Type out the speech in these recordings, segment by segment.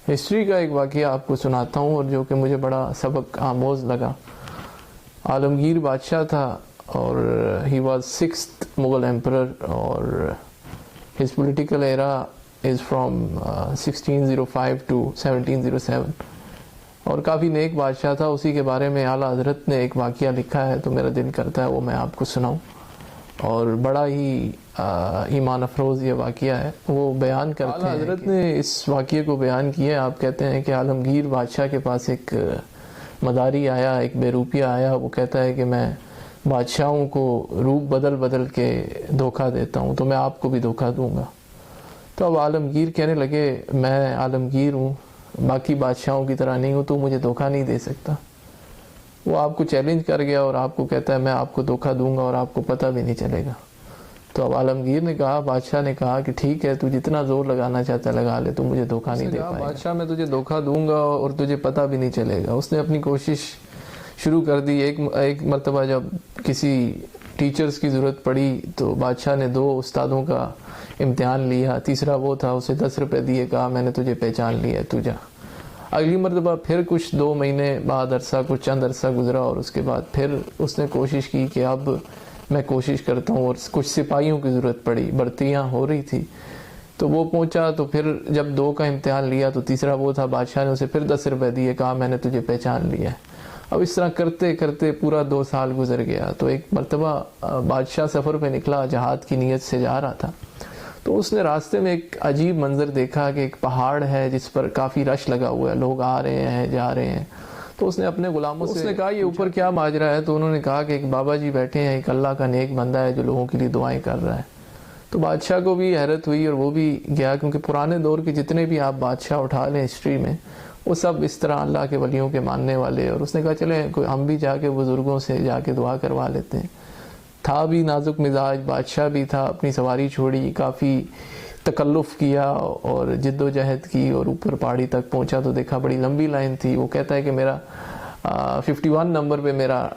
History کا ایک واقعہ آپ کو سناتا ہوں، اور جو کہ مجھے بڑا سبق آموز لگا۔ عالمگیر بادشاہ تھا اور he was 6th Mughal emperor, اور his political era is from 1605 to 1707، اور کافی نیک بادشاہ تھا۔ اسی کے بارے میں اعلیٰ حضرت نے ایک واقعہ لکھا ہے، تو میرا دل کرتا ہے وہ میں آپ کو سناؤں، اور بڑا ہی ایمان افروز یہ واقعہ ہے۔ وہ بیان کرتے ہیں، حضرت نے اس واقعے کو بیان کیا۔ آپ کہتے ہیں کہ عالمگیر بادشاہ کے پاس ایک مداری آیا، ایک بے روپیہ آیا۔ وہ کہتا ہے کہ میں بادشاہوں کو روپ بدل بدل کے دھوکہ دیتا ہوں، تو میں آپ کو بھی دھوکہ دوں گا۔ تو اب عالمگیر کہنے لگے میں عالمگیر ہوں، باقی بادشاہوں کی طرح نہیں ہوں، تو مجھے دھوکہ نہیں دے سکتا۔ وہ آپ کو چیلنج کر گیا اور آپ کو کہتا ہے میں آپ کو دھوکہ دوں گا اور آپ کو پتہ بھی نہیں چلے گا۔ تو اب عالمگیر نے کہا، بادشاہ نے کہا کہ ٹھیک ہے، تو جتنا زور لگانا چاہتا ہے لگا لے، تو مجھے دھوکہ نہیں دے پائے گا۔ بادشاہ میں تجھے دھوکہ دوں گا اور تجھے پتہ بھی نہیں چلے گا۔ اس نے اپنی کوشش شروع کر دی۔ ایک مرتبہ جب کسی ٹیچرز کی ضرورت پڑی تو بادشاہ نے 2 استادوں کا امتحان لیا، تیسرا وہ تھا، اسے 10 روپے دیے، کہا میں نے تجھے پہچان لیا، تو جا۔ اگلی مرتبہ پھر کچھ 2 مہینے بعد کچھ چند عرصہ گزرا، اور اس کے بعد پھر اس نے کوشش کی کہ اب میں کوشش کرتا ہوں، اور کچھ سپاہیوں کی ضرورت پڑی، بھرتیاں ہو رہی تھی، تو وہ پہنچا۔ تو پھر جب 2 کا امتحان لیا تو تیسرا وہ تھا، بادشاہ نے اسے پھر 10 روپے دیے، کہا میں نے تجھے پہچان لیا ہے۔ اب اس طرح کرتے کرتے پورا 2 سال گزر گیا۔ تو ایک مرتبہ بادشاہ سفر پہ نکلا، جہاد کی نیت سے جا رہا تھا، تو اس نے راستے میں ایک عجیب منظر دیکھا کہ ایک پہاڑ ہے جس پر کافی رش لگا ہوا ہے، لوگ آ رہے ہیں جا رہے ہیں۔ تو اس نے اپنے غلاموں سے کہا یہ اوپر کیا ماجرا ہے؟ تو انہوں نے کہا کہ ایک بابا جی بیٹھے ہیں، ایک اللہ کا نیک بندہ ہے جو لوگوں کے لیے دعائیں کر رہا ہے۔ تو بادشاہ کو بھی حیرت ہوئی اور وہ بھی گیا، کیونکہ پرانے دور کے جتنے بھی آپ بادشاہ اٹھا لیں ہسٹری میں، وہ سب اس طرح اللہ کے ولیوں کے ماننے والے۔ اور اس نے کہا چلیں ہم بھی جا کے بزرگوں سے جا کے دعا کروا لیتے ہیں۔ تھا بھی نازک مزاج، بادشاہ بھی تھا، اپنی سواری چھوڑی، کافی تکلف کیا اور جد و جہد کی، اور اوپر پہاڑی تک پہنچا تو دیکھا بڑی لمبی لائن تھی۔ وہ کہتا ہے کہ میرا 51 نمبر پہ میرا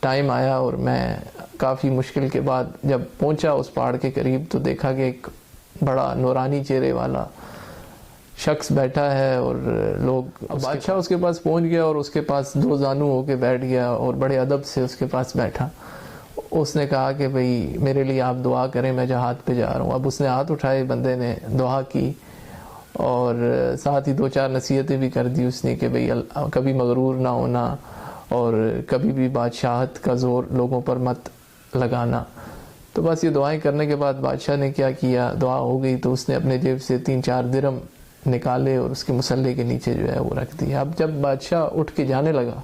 ٹائم آیا، اور میں کافی مشکل کے بعد جب پہنچا اس پہاڑ کے قریب تو دیکھا کہ ایک بڑا نورانی چہرے والا شخص بیٹھا ہے، اور لوگ بادشاہ اس کے پاس پہنچ گیا اور اس کے پاس 2 زانو ہو کے بیٹھ گیا اور بڑے ادب سے اس کے پاس بیٹھا۔ اس نے کہا کہ بھئی میرے لیے آپ دعا کریں، میں جہاد پہ جا رہا ہوں۔ اب اس نے ہاتھ اٹھائے، بندے نے دعا کی، اور ساتھ ہی 2-4 نصیحتیں بھی کر دی اس نے کہ بھئی کبھی مغرور نہ ہونا، اور کبھی بھی بادشاہت کا زور لوگوں پر مت لگانا۔ تو بس یہ دعائیں کرنے کے بعد بادشاہ نے کیا کیا، دعا ہو گئی تو اس نے اپنے جیب سے 3-4 درہم نکالے اور اس کے مسلح کے نیچے جو ہے وہ رکھ دیا۔ اب جب بادشاہ اٹھ کے جانے لگا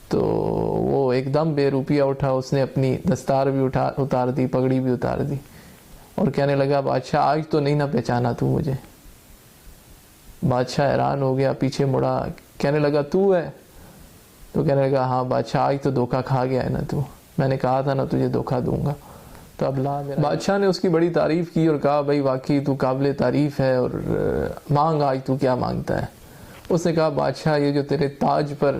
تو وہ ایک دم بے روپیہ اٹھا، اس نے اپنی دستار بھی اتار دی، پگڑی بھی اتار دی، اور کہنے لگا بادشاہ آج تو نہیں نہ پہچانا تو مجھے۔ بادشاہ حیران ہو گیا، پیچھے مڑا، کہنے لگا تو ہے؟ تو کہنے لگا ہاں بادشاہ آج تو دھوکہ کھا گیا ہے نا تو، میں نے کہا تھا نا تجھے دھوکہ دوں گا۔ تو اب بادشاہ نے اس کی بڑی تعریف کی اور کہا بھائی واقعی تو قابل تعریف ہے، اور مانگ آج تو کیا مانگتا ہے؟ اس نے کہا بادشاہ یہ جو تیرے تاج پر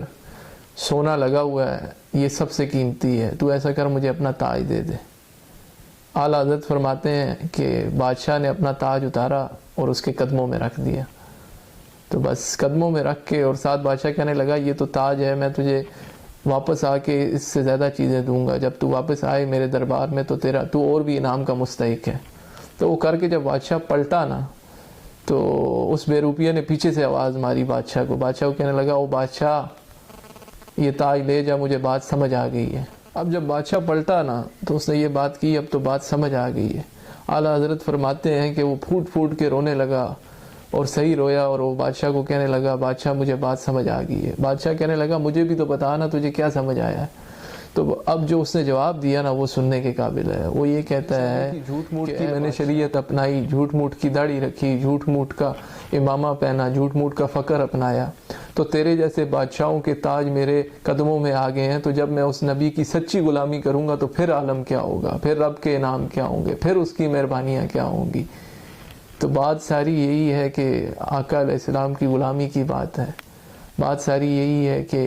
سونا لگا ہوا ہے یہ سب سے قیمتی ہے، تو ایسا کر مجھے اپنا تاج دے دے۔ اعلیٰ حضرت فرماتے ہیں کہ بادشاہ نے اپنا تاج اتارا اور اس کے قدموں میں رکھ دیا۔ تو بس قدموں میں رکھ کے، اور ساتھ بادشاہ کہنے لگا یہ تو تاج ہے، میں تجھے واپس آ کے اس سے زیادہ چیزیں دوں گا، جب تو واپس آئے میرے دربار میں تو اور بھی انعام کا مستحق ہے۔ تو وہ کر کے جب بادشاہ پلٹا نا تو اس بے روپیہ نے پیچھے سے آواز ماری بادشاہ کو کہنے لگا او بادشاہ یہ تاج لے جا، مجھے بات سمجھ آ گئی ہے۔ اب جب بادشاہ پلٹا نا تو اس نے یہ بات کی، اب تو بات سمجھ آ گئی ہے۔ اعلیٰ حضرت فرماتے ہیں کہ وہ پھوٹ پھوٹ کے رونے لگا اور صحیح رویا، اور وہ بادشاہ کو کہنے لگا بادشاہ مجھے بات سمجھ آ گئی ہے۔ بادشاہ کہنے لگا مجھے بھی تو بتا نا تجھے کیا سمجھ آیا ہے۔ تو اب جو اس نے جواب دیا نا وہ سننے کے قابل ہے۔ وہ یہ کہتا ہے جھوٹ موٹ کی میں نے شریعت اپنائی، جھوٹ موٹ کی داڑھی رکھی، جھوٹ موٹ کا امامہ پہنا، جھوٹ موٹ کا فقر اپنایا، تو تیرے جیسے بادشاہوں کے تاج میرے قدموں میں آ گئے ہیں، تو جب میں اس نبی کی سچی غلامی کروں گا تو پھر عالم کیا ہوگا، پھر رب کے انعام کیا ہوں گے، پھر اس کی مہربانیاں کیا ہوں گی۔ تو بات ساری یہی ہے کہ آقا علیہ السلام کی غلامی کی بات ہے، بات ساری یہی ہے کہ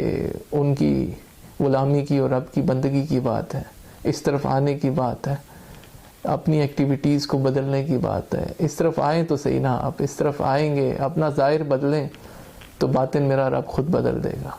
ان کی غلامی کی اور رب کی بندگی کی بات ہے، اس طرف آنے کی بات ہے۔ اپنی ایکٹیویٹیز کو بدلنے کی بات ہے. اس طرف آئیں تو صحیح نا, آپ اس طرف آئیں گے, اپنا ظاہر بدلیں تو باطن میرا رب خود بدل دے گا.